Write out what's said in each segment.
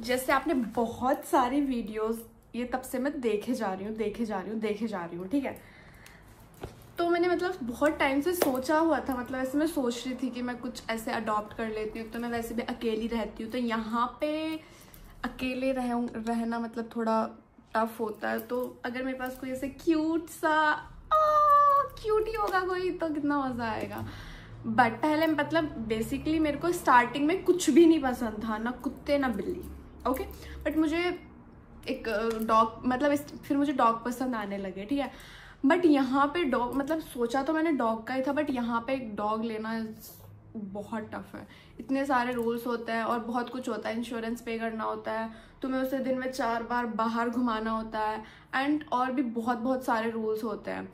जैसे आपने बहुत सारी वीडियोस, ये तब से मैं देखे जा रही हूँ, ठीक है। तो मैंने मतलब बहुत टाइम से सोचा हुआ था, मतलब ऐसे मैं सोच रही थी कि मैं कुछ ऐसे अडॉप्ट कर लेती हूँ। तो मैं वैसे भी अकेली रहती हूँ, तो यहाँ पे अकेले रहना मतलब थोड़ा टफ होता है। तो अगर मेरे पास कोई ऐसे क्यूट ही होगा कोई, तो कितना मज़ा आएगा। बट पहले मतलब बेसिकली मेरे को स्टार्टिंग में कुछ भी नहीं पसंद था, ना कुत्ते ना बिल्ली, ओके। बट मुझे एक डॉग मतलब फिर मुझे डॉग पसंद आने लगे, ठीक है। बट यहाँ पे डॉग मतलब सोचा तो मैंने डॉग का ही था, बट यहाँ पे एक डॉग लेना बहुत टफ है। इतने सारे रूल्स होते हैं और बहुत कुछ होता है, इंश्योरेंस पे करना होता है, तुम्हें उसे दिन में 4 बार बाहर घुमाना होता है, एंड और भी बहुत सारे रूल्स होते हैं।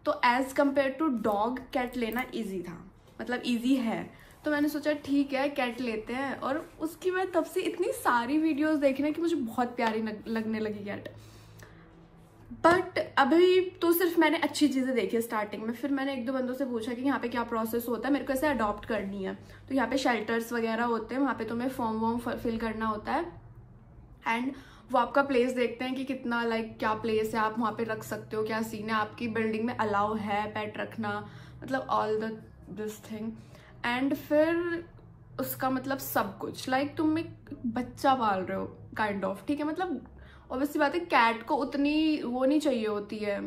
तो as compare to dog, cat लेना ईजी था, मतलब ईजी है। तो मैंने सोचा ठीक है कैट लेते हैं, और उसकी मैं तब से इतनी सारी वीडियोस देख रही कि मुझे बहुत प्यारी लगने लगी कैट। बट अभी तो सिर्फ मैंने अच्छी चीज़ें देखी स्टार्टिंग में। फिर मैंने 1-2 बंदों से पूछा कि यहाँ पे क्या प्रोसेस होता है, मेरे को ऐसे अडॉप्ट करनी है। तो यहाँ पे शेल्टर्स वगैरह होते हैं, वहाँ पे तुम्हें फॉर्म वॉर्म फिल करना होता है, एंड वो आपका प्लेस देखते हैं कि कितना क्या प्लेस है, आप वहाँ पे रख सकते हो, क्या सीन है, आपकी बिल्डिंग में अलाउ है पेट रखना, मतलब ऑल दिस थिंग। एंड फिर उसका मतलब सब कुछ तुम एक बच्चा पाल रहे हो काइंड ऑफ, ठीक है। मतलब ऑब्वियसली बात है, कैट को उतनी वो नहीं चाहिए होती है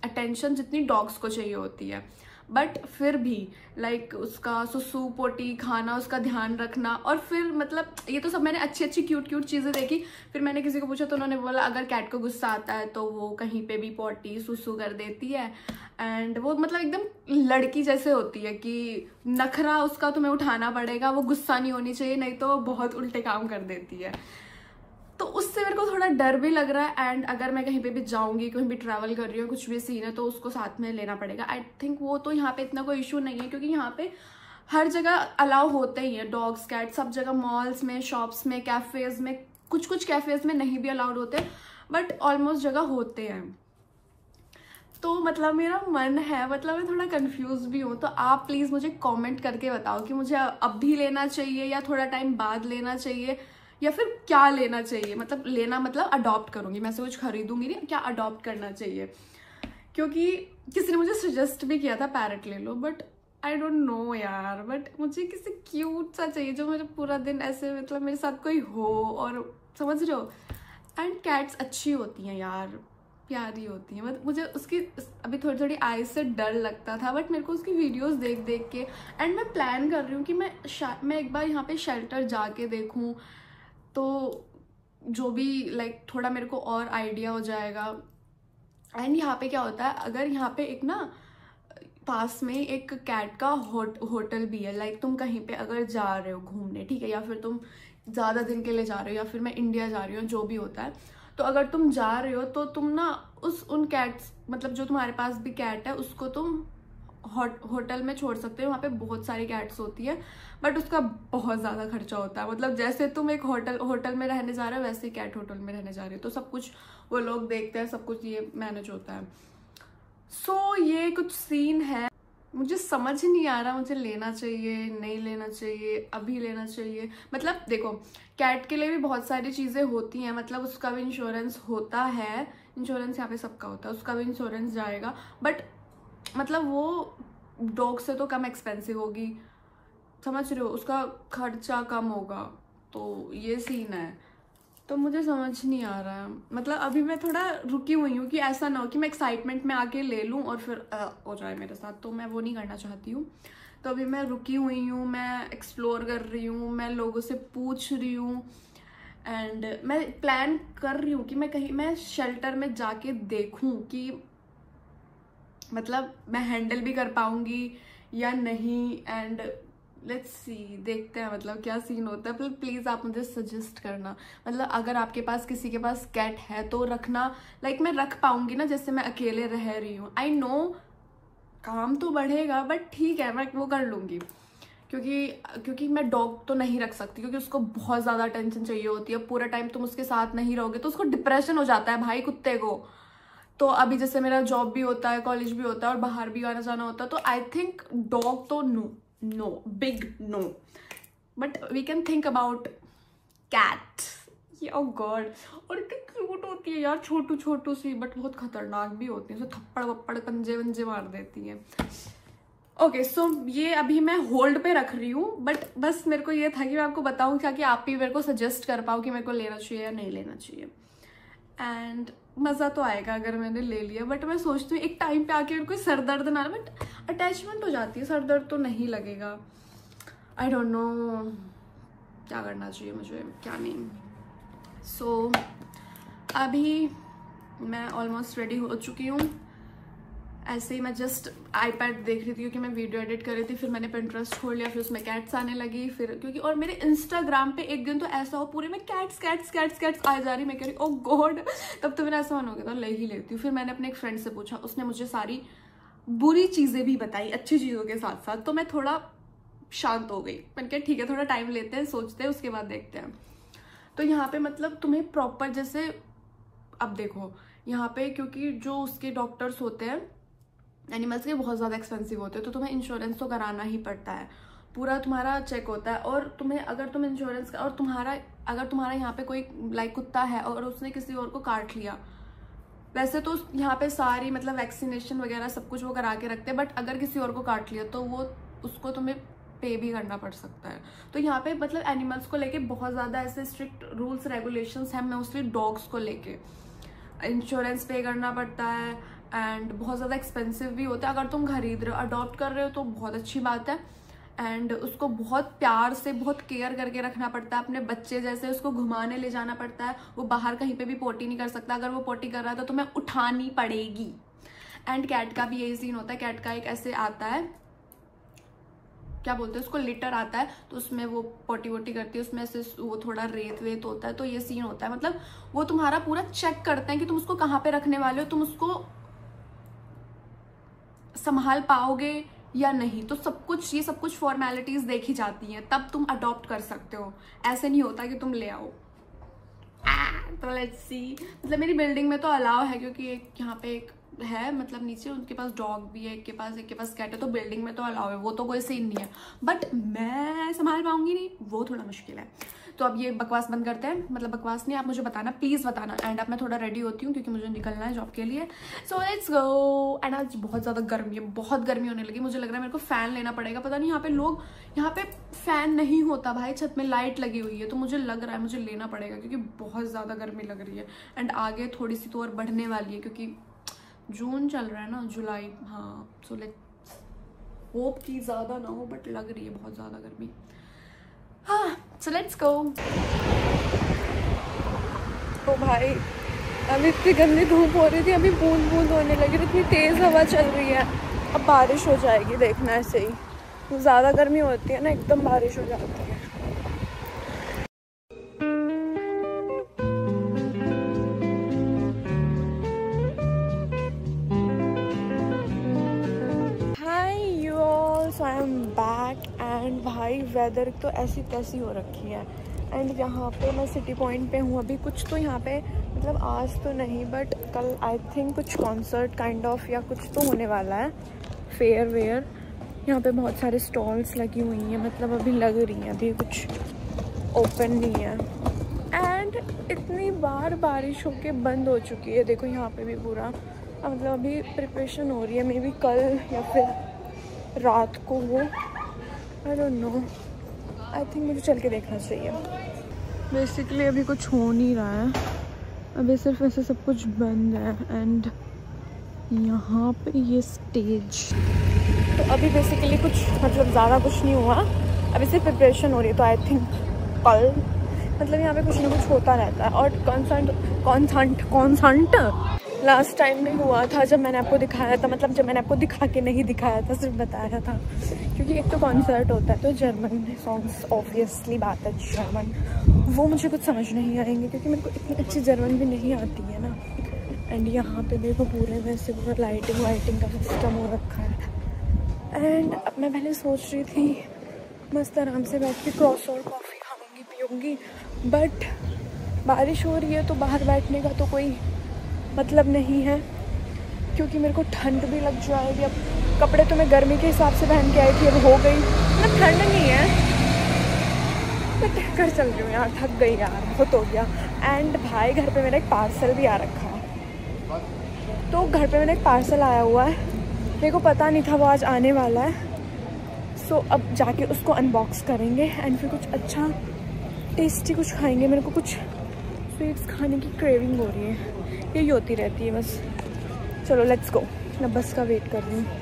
अटेंशन जितनी डॉग्स को चाहिए होती है। बट फिर भी उसका सुसु पोटी खाना, उसका ध्यान रखना, और फिर मतलब ये तो सब मैंने अच्छी क्यूट चीज़ें देखी। फिर मैंने किसी को पूछा तो उन्होंने बोला अगर कैट को गुस्सा आता है तो वो कहीं पे भी पोटी सुसु कर देती है, एंड वो मतलब एकदम लड़की जैसे होती है कि नखरा उसका तुम्हें उठाना पड़ेगा, वो गुस्सा नहीं होनी चाहिए, नहीं तो बहुत उल्टे काम कर देती है। तो उससे मेरे को थोड़ा डर भी लग रहा है। एंड अगर मैं कहीं पे भी जाऊंगी, कहीं भी ट्रैवल कर रही हूँ, कुछ भी सीन है, तो उसको साथ में लेना पड़ेगा। आई थिंक वो तो यहाँ पे इतना कोई इशू नहीं है, क्योंकि यहाँ पे हर जगह अलाउ होते ही है डॉग्स कैट, सब जगह, मॉल्स में, शॉप्स में, कैफेज में। कुछ कैफेज में नहीं भी अलाउड होते, बट ऑलमोस्ट जगह होते हैं। तो मतलब मेरा मन है, मतलब मैं थोड़ा कंफ्यूज भी हूँ। तो आप प्लीज़ मुझे कमेंट करके बताओ कि मुझे अब भी लेना चाहिए या थोड़ा टाइम बाद लेना चाहिए, या फिर क्या लेना चाहिए। मतलब लेना मतलब अडॉप्ट करूँगी मैं, से कुछ खरीदूंगी नहीं, क्या अडॉप्ट करना चाहिए। क्योंकि किसी ने मुझे सजेस्ट भी किया था पैरट ले लो, बट आई डोंट नो यार। बट मुझे किसी क्यूट सा चाहिए जो मुझे पूरा दिन ऐसे मतलब मेरे साथ कोई हो, और समझ रहे हो। एंड कैट्स अच्छी होती हैं यार, प्यारी होती है। मतलब मुझे उसकी अभी थोड़ी आईज से डर लगता था, बट मेरे को उसकी वीडियोस देख के, एंड मैं प्लान कर रही हूँ कि मैं एक बार यहाँ पे शेल्टर जाके देखूँ, तो जो भी थोड़ा मेरे को और आइडिया हो जाएगा। एंड यहाँ पे क्या होता है, अगर यहाँ पे एक ना पास में एक कैट का होटल भी है, तुम कहीं पे अगर जा रहे हो घूमने, ठीक है, या फिर तुम ज़्यादा दिन के लिए जा रहे हो, या फिर मैं इंडिया जा रही हूँ, जो भी होता है, तो अगर तुम जा रहे हो तो तुम ना उन कैट्स मतलब जो तुम्हारे पास भी कैट है उसको तुम होटल में छोड़ सकते हो। वहाँ पे बहुत सारी कैट्स होती है, बट उसका बहुत ज़्यादा खर्चा होता है। मतलब जैसे तुम एक होटल में रहने जा रहे हो, वैसे कैट होटल में रहने जा रहे हो, तो सब कुछ वो लोग देखते हैं, सब कुछ ये मैनेज होता है। सो ये कुछ सीन है, मुझे समझ नहीं आ रहा मुझे लेना चाहिए नहीं लेना चाहिए, अभी लेना चाहिए। मतलब देखो, कैट के लिए भी बहुत सारी चीज़ें होती हैं, मतलब उसका भी इंश्योरेंस होता है, इंश्योरेंस यहाँ पे सबका होता है, उसका भी इंश्योरेंस जाएगा, बट मतलब वो डॉग से तो कम एक्सपेंसिव होगी, समझ रहे हो, उसका खर्चा कम होगा। तो ये सीन है, तो मुझे समझ नहीं आ रहा है। मतलब अभी मैं थोड़ा रुकी हुई हूँ कि ऐसा ना हो कि मैं एक्साइटमेंट में आके ले लूँ और फिर हो जाए मेरे साथ, तो मैं वो नहीं करना चाहती हूँ। तो अभी मैं रुकी हुई हूँ, मैं एक्सप्लोर कर रही हूँ, मैं लोगों से पूछ रही हूँ, एंड मैं प्लान कर रही हूँ कि मैं शेल्टर में जाके देखूँ कि मतलब मैं हैंडल भी कर पाऊँगी या नहीं। एंड लेट्स सी, देखते हैं मतलब क्या सीन होता है। प्लीज़ आप मुझे सजेस्ट करना, मतलब अगर आपके पास किसी के पास कैट है तो रखना, मैं रख पाऊंगी ना, जैसे मैं अकेले रह रही हूँ। आई नो काम तो बढ़ेगा, बट ठीक है, मैं वो कर लूँगी। क्योंकि मैं डॉग तो नहीं रख सकती, क्योंकि उसको बहुत ज़्यादा अटेंशन चाहिए होती है, पूरा टाइम तुम उसके साथ नहीं रहोगे तो उसको डिप्रेशन हो जाता है भाई, कुत्ते को। तो अभी जैसे मेरा जॉब भी होता है, कॉलेज भी होता है, और बाहर भी आना जाना होता है, तो आई थिंक डॉग तो no, big no, but we can think about cat. Oh god. और इतनी क्यूट होती है यार, छोटू छोटू सी, बट बहुत खतरनाक भी होती है, उसे थप्पड़ वप्पड़ पंजे वंजे मार देती है। ओके सो ये अभी मैं होल्ड पे रख रही हूँ, बट बस मेरे को ये था कि मैं आपको बताऊँ ताकि आप भी मेरे को सजेस्ट कर पाओ कि मेरे को लेना चाहिए या नहीं लेना चाहिए। एंड मज़ा तो आएगा अगर मैंने ले लिया, बट मैं सोचती हूँ एक टाइम पे आके मेरे को सर दर्द ना, बट अटैचमेंट हो जाती है, सर दर्द तो नहीं लगेगा। आई डोंट नो क्या करना चाहिए मुझे, क्या नहीं। सो अभी मैं ऑलमोस्ट रेडी हो चुकी हूँ। ऐसे ही मैं जस्ट आईपैड देख रही थी क्योंकि मैं वीडियो एडिट कर रही थी, फिर मैंने पिंटरेस्ट खोल लिया, फिर उसमें कैट्स आने लगी, फिर क्योंकि और मेरे इंस्टाग्राम पे एक दिन तो ऐसा हो पूरे में कैट्स कैट्स कैट्स कैट्स आ जा रही, मैं कह रही ओह गॉड। तब तो मेरा ऐसा मन हो गया था ले ही लेती हूँ। फिर मैंने अपने एक फ्रेंड से पूछा, उसने मुझे सारी बुरी चीज़ें भी बताई अच्छी चीज़ों के साथ साथ, तो मैं थोड़ा शांत हो गई। मैंने कहा ठीक है थोड़ा टाइम लेते हैं, सोचते हैं, उसके बाद देखते हैं। तो यहाँ पे मतलब तुम्हें प्रॉपर जैसे अब देखो यहाँ पे क्योंकि जो उसके डॉक्टर्स होते हैं एनिमल्स के बहुत ज़्यादा एक्सपेंसिव होते हैं, तो तुम्हें इंश्योरेंस तो कराना ही पड़ता है, पूरा तुम्हारा चेक होता है। और तुम्हें अगर तुम इंश्योरेंस और अगर तुम्हारा यहाँ पे कोई लाइक कुत्ता है और उसने किसी और को काट लिया, वैसे तो यहाँ पे सारी मतलब वैक्सीनेशन वगैरह सब कुछ वो करा के रखते हैं, बट अगर किसी और को काट लिया तो वो उसको तुम्हें पे भी करना पड़ सकता है। तो यहाँ पे मतलब एनिमल्स को लेके बहुत ज़्यादा ऐसे स्ट्रिक्ट रूल्स रेगुलेशंस हैं, मोस्टली डॉग्स को लेके इंश्योरेंस पे करना पड़ता है एंड बहुत ज़्यादा एक्सपेंसिव भी होता है। अगर तुम खरीद रहे हो, अडॉप्ट कर रहे हो तो बहुत अच्छी बात है, एंड उसको बहुत प्यार से बहुत केयर करके रखना पड़ता है, अपने बच्चे जैसे उसको घुमाने ले जाना पड़ता है। वो बाहर कहीं पे भी पोटी नहीं कर सकता, अगर वो पोटी कर रहा है तो तुम्हें उठानी पड़ेगी। एंड कैट का भी यही सीन होता है, कैट का एक ऐसे आता है, क्या बोलते हैं उसको, लिटर आता है, तो उसमें वो पोटी वोटी करती है, उसमें से वो थोड़ा रेत वेत होता है, तो ये सीन होता है। मतलब वो तुम्हारा पूरा चेक करते हैं कि तुम उसको कहाँ पे रखने वाले हो, तुम उसको संभाल पाओगे या नहीं। तो सब कुछ ये सब कुछ फॉर्मेलिटीज देखी जाती हैं, तब तुम अडॉप्ट कर सकते हो। ऐसे नहीं होता कि तुम ले आओ। तो लेट्स सी, मतलब मेरी बिल्डिंग में तो अलाउ है क्योंकि एक यहाँ पे एक है, मतलब नीचे उनके पास डॉग भी है, एक के पास कैट है, तो बिल्डिंग में तो अलाउ है, वो तो कोई सीन नहीं है। बट मैं संभाल पाऊंगी नहीं, वो थोड़ा मुश्किल है। तो अब ये बकवास बंद करते हैं, मतलब बकवास नहीं, आप मुझे बताना, प्लीज़ बताना। एंड अब मैं थोड़ा रेडी होती हूँ क्योंकि मुझे निकलना है जॉब के लिए। So let's go. एंड आज बहुत ज़्यादा गर्मी है, बहुत गर्मी होने लगी, मुझे लग रहा है मेरे को फ़ैन लेना पड़ेगा। पता नहीं यहाँ पे फ़ैन नहीं होता भाई, छत में लाइट लगी हुई है, तो मुझे लग रहा है मुझे लेना पड़ेगा क्योंकि बहुत ज़्यादा गर्मी लग रही है। एंड आगे थोड़ी सी तो और बढ़ने वाली है क्योंकि जून चल रहा है ना, जुलाई, हाँ। सो लेट्स होप कि ज़्यादा ना हो, बट लग रही है बहुत ज़्यादा गर्मी। हाँ, सो लेट्स गो। तो भाई अभी इतनी गंदी धूप हो रही थी, अभी बूंद बूंद होने लगी, तो इतनी तेज़ हवा चल रही है। अब बारिश हो जाएगी, देखना ऐसे ही। ज़्यादा गर्मी होती है ना, एकदम बारिश हो जाती है। सो आई एम बैक एंड भाई वेदर तो ऐसी तैसी हो रखी है। एंड यहाँ पे मैं सिटी पॉइंट पे हूँ अभी। कुछ तो यहाँ पे मतलब आज तो नहीं, बट कल आई थिंक कुछ कॉन्सर्ट काइंड ऑफ या कुछ तो होने वाला है, फेयर वेयर। यहाँ पे बहुत सारे स्टॉल्स लगी हुई हैं, मतलब अभी लग रही हैं, अभी कुछ ओपन नहीं है। एंड इतनी बार बारिश होके बंद हो चुकी है, देखो यहाँ पे भी पूरा, मतलब अभी प्रिपरेशन हो रही है, मे बी कल या फिर रात को वो, I don't know, I think मुझे चल के देखना चाहिए। बेसिकली अभी कुछ हो नहीं रहा है, अभी सिर्फ ऐसे सब कुछ बंद है। एंड यहाँ पे ये स्टेज, तो अभी बेसिकली कुछ मतलब ज़्यादा कुछ नहीं हुआ, अभी सिर्फ प्रिपरेशन हो रही है। तो आई थिंक कल मतलब यहाँ पे कुछ ना कुछ होता रहता है। और कॉन्सर्ट लास्ट टाइम में हुआ था जब मैंने आपको दिखाया था, मतलब जब मैंने आपको दिखा के नहीं दिखाया था, सिर्फ बताया था, क्योंकि एक तो कॉन्सर्ट होता है तो जर्मन सॉन्ग्स, ऑब्वियसली बात है जर्मन, वो मुझे कुछ समझ नहीं आएंगे क्योंकि मेरे को इतनी अच्छी जर्मन भी नहीं आती है ना। एंड यहाँ पे देखो पूरे वैसे पूरा लाइटिंग का सिस्टम हो रखा है। एंड अब मैं पहले सोच रही थी मस्त आराम से बैठ के क्रॉसर कॉफ़ी खाऊंगी पीऊँगी, बट बारिश हो रही है तो बाहर बैठने का तो कोई मतलब नहीं है, क्योंकि मेरे को ठंड भी लग जाएगी। अब कपड़े तो मैं गर्मी के हिसाब से पहन के आई थी, अब हो गई मतलब ठंड नहीं है, बट घर चल रही हूँ यार, थक गई यार, बहुत हो गया। एंड भाई घर पे मेरा एक पार्सल भी आ रखा है। तो घर पे मेरा एक पार्सल आया हुआ है, मेरे को पता नहीं था वो आज आने वाला है। सो अब जाके उसको अनबॉक्स करेंगे एंड फिर कुछ अच्छा टेस्टी कुछ खाएंगे। मेरे को कुछ स्वीट्स खाने की क्रेविंग हो रही है, यही होती रहती है बस। चलो लेट्स गो, मैं बस का वेट कर रही हूँ।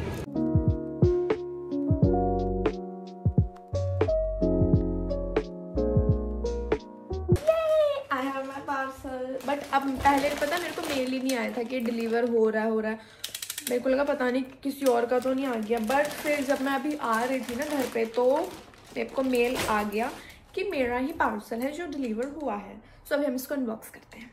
I have my parcel, but अब पहले पता मेरे को मेल ही नहीं आया था कि डिलीवर हो रहा है। मेरे को लगा पता नहीं किसी और का तो नहीं आ गया, बट फिर जब मैं अभी आ रही थी ना घर पे तो मेरे को मेल आ गया कि मेरा ही पार्सल है जो डिलीवर हुआ है। सो अभी हम इसको अनबॉक्स करते हैं।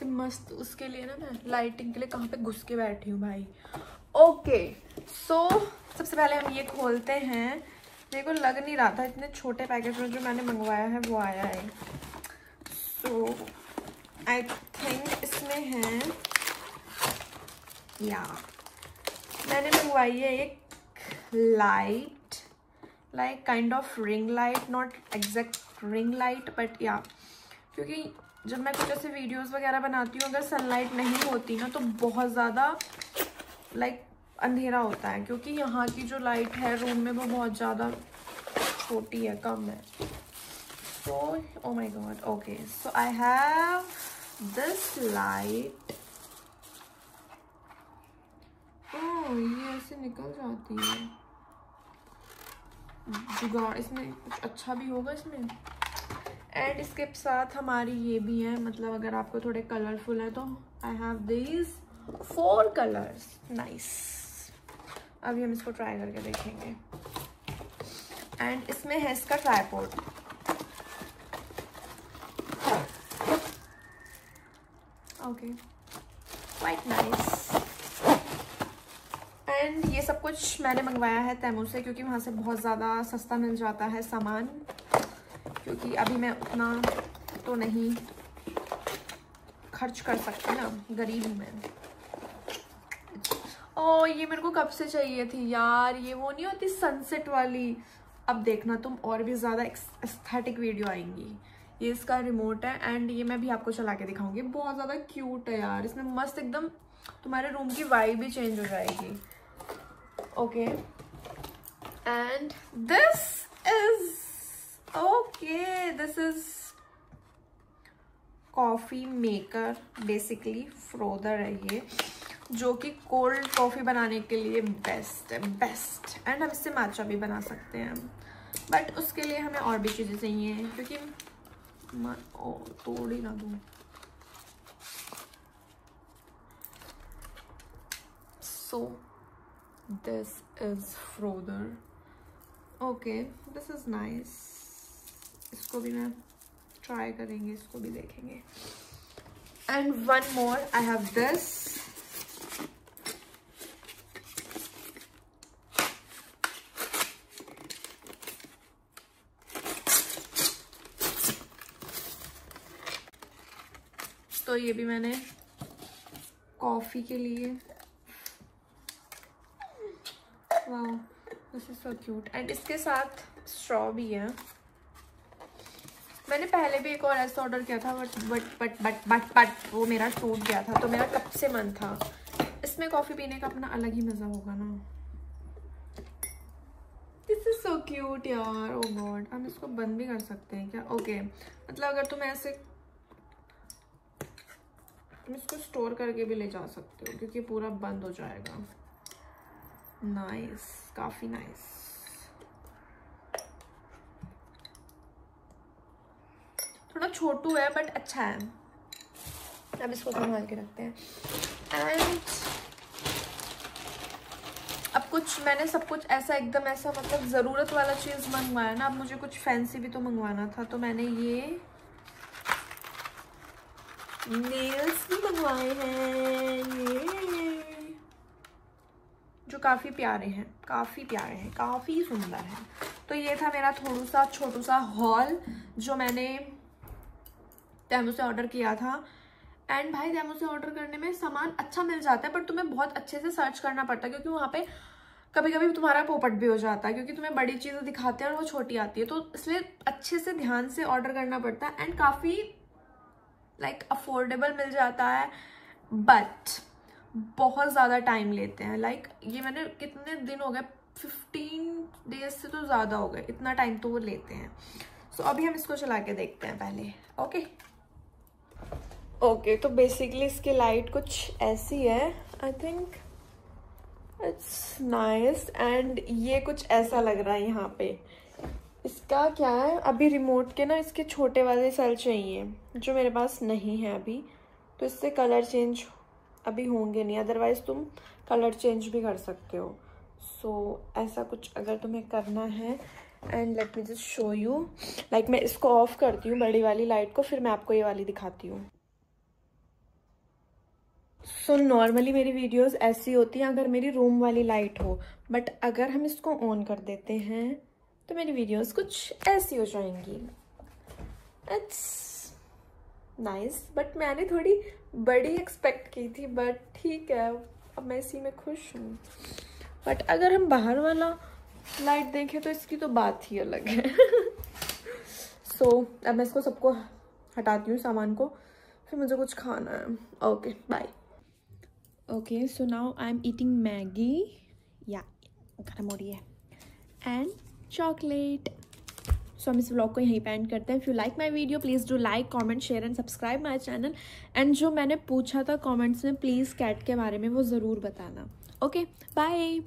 मस्त उसके लिए ना मैं लाइटिंग के लिए कहाँ पे घुस के बैठी हूँ भाई। ओके सो सबसे पहले हम ये खोलते हैं। मेरे को लग नहीं रहा था इतने छोटे पैकेज में जो मैंने मंगवाया है वो आया है। सो आई थिंक इसमें है या मैंने मंगवाई है एक light, like kind of ring light, not exact ring light but या, क्योंकि जब मैं कुछ ऐसे वीडियोस वगैरह बनाती हूँ अगर सनलाइट नहीं होती ना तो बहुत ज़्यादा लाइक अंधेरा होता है, क्योंकि यहाँ की जो लाइट है रूम में वो बहुत ज़्यादा छोटी है, कम है। So oh my God, okay so I have this light. Oh ये ऐसे निकल जाती है, जुगाड़ इसमें कुछ अच्छा भी होगा इसमें। एंड इसके साथ हमारी ये भी है, मतलब अगर आपको थोड़े कलरफुल है तो I have these 4 colours, nice. अभी हम इसको ट्राई करके देखेंगे। एंड इसमें है इसका tripod. Okay quite nice. And ये सब कुछ मैंने मंगवाया है तैमूर से, क्योंकि वहाँ से बहुत ज़्यादा सस्ता मिल जाता है सामान, क्योंकि अभी मैं उतना तो नहीं खर्च कर सकती ना, गरीब हूँ मैं। ओह ये मेरे को कब से चाहिए थी यार, ये वो नहीं होती सनसेट वाली। अब देखना तुम और भी ज़्यादा एस्थेटिक वीडियो आएंगी। ये इसका रिमोट है एंड ये मैं भी आपको चला के दिखाऊंगी। बहुत ज़्यादा क्यूट है यार, इसमें मस्त एकदम तुम्हारे रूम की वाइब भी चेंज हो जाएगी। Okay and this is okay, this is coffee maker, basically frother है ये, जो कि कोल्ड कॉफ़ी बनाने के लिए बेस्ट है, बेस्ट। एंड हम इससे माचा भी बना सकते हैं, बट उसके लिए हमें और भी चीज़ें चाहिए, क्योंकि तोड़ ही ना दूँ। So this is frother. Okay this is nice, इसको भी मैं ट्राई करेंगे, इसको भी देखेंगे। And one more I have this, तो ये भी मैंने कॉफी के लिए, wow this is so cute. And इसके साथ स्ट्रॉ भी है। मैंने पहले भी एक और ऐसा ऑर्डर किया था बट वो मेरा टूट गया था, तो मेरा कब से मन था। इसमें कॉफ़ी पीने का अपना अलग ही मज़ा होगा ना। दिस इज सो क्यूट यार, ओ गॉड। हम इसको बंद भी कर सकते हैं क्या? ओके मतलब अगर तुम ऐसे, तुम इसको स्टोर करके भी ले जा सकते हो, क्योंकि पूरा बंद हो जाएगा। नाइस, काफ़ी नाइस। थोड़ा छोटू है बट अच्छा है। अब इसको संभाल के रखते हैं। एंड अब कुछ मैंने सब कुछ ऐसा एकदम ऐसा मतलब ज़रूरत वाला चीज़ मंगवाया ना। अब मुझे कुछ फैंसी भी तो मंगवाना था, तो मैंने ये नेल्स भी मंगवाए हैं। ये जो काफ़ी प्यारे हैं, काफ़ी सुंदर हैं। तो ये था मेरा थोड़ा सा छोटू सा हॉल जो मैंने तैमू से ऑर्डर किया था। एंड भाई तैमू से ऑर्डर करने में सामान अच्छा मिल जाता है, पर तुम्हें बहुत अच्छे से सर्च करना पड़ता है, क्योंकि वहाँ पे कभी कभी तुम्हारा पोपट भी हो जाता है, क्योंकि तुम्हें बड़ी चीज़ें दिखाते हैं और वो छोटी आती है, तो इसलिए अच्छे से ध्यान से ऑर्डर करना पड़ता है। एंड काफ़ी लाइक अफोर्डेबल मिल जाता है, बट बहुत ज़्यादा टाइम लेते हैं। लाइक ये मैंने कितने दिन हो गए, 15 डेज से तो ज़्यादा हो गए, इतना टाइम तो वो लेते हैं। सो अभी हम इसको चला के देखते हैं पहले। ओके, तो बेसिकली इसकी लाइट कुछ ऐसी है, I think it's nice. And ये कुछ ऐसा लग रहा है यहाँ पे। इसका क्या है, अभी रिमोट के ना इसके छोटे वाले सेल चाहिए जो मेरे पास नहीं है अभी, तो इससे कलर चेंज अभी होंगे नहीं, अदरवाइज तुम कलर चेंज भी कर सकते हो। सो ऐसा कुछ अगर तुम्हें करना है, and let me just show you. Like मैं इसको ऑफ करती हूँ बड़ी वाली लाइट को, फिर मैं आपको ये वाली दिखाती हूँ। सो नॉर्मली मेरी वीडियोस ऐसी होती हैं अगर मेरी रूम वाली लाइट हो, बट अगर हम इसको ऑन कर देते हैं तो मेरी वीडियोस कुछ ऐसी हो जाएंगी। इट्स नाइस, बट मैंने थोड़ी बड़ी एक्सपेक्ट की थी, बट ठीक है, अब मैं इसी में खुश हूँ। बट अगर हम बाहर वाला लाइट देखें तो इसकी तो बात ही अलग है। सो अब मैं इसको सबको हटाती हूँ सामान को, फिर मुझे कुछ खाना है। Okay bye. Okay, so now I am eating Maggi, या खत्म हो रही है, एंड चॉकलेट। सो हम इस व्लॉग को यहीं पे एंड करते हैं। If you like my video please do like, comment, share and subscribe my channel. And जो मैंने पूछा था कमेंट्स में प्लीज़ कैट के बारे में, वो ज़रूर बताना। Okay bye.